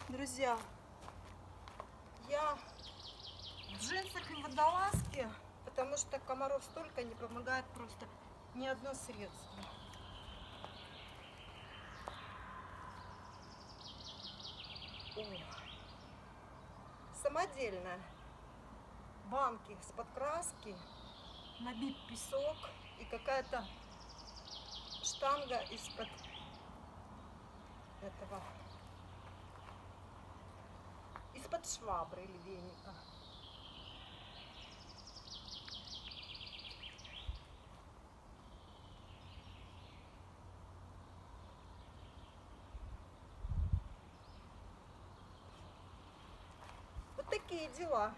Друзья, я в джинсах и водолазке, потому что комаров столько, не помогает просто ни одно средство. О, самодельная. Банки из-под краски, набит песок и какая-то штанга из-под этого, из-под швабры или веника. Вот такие дела.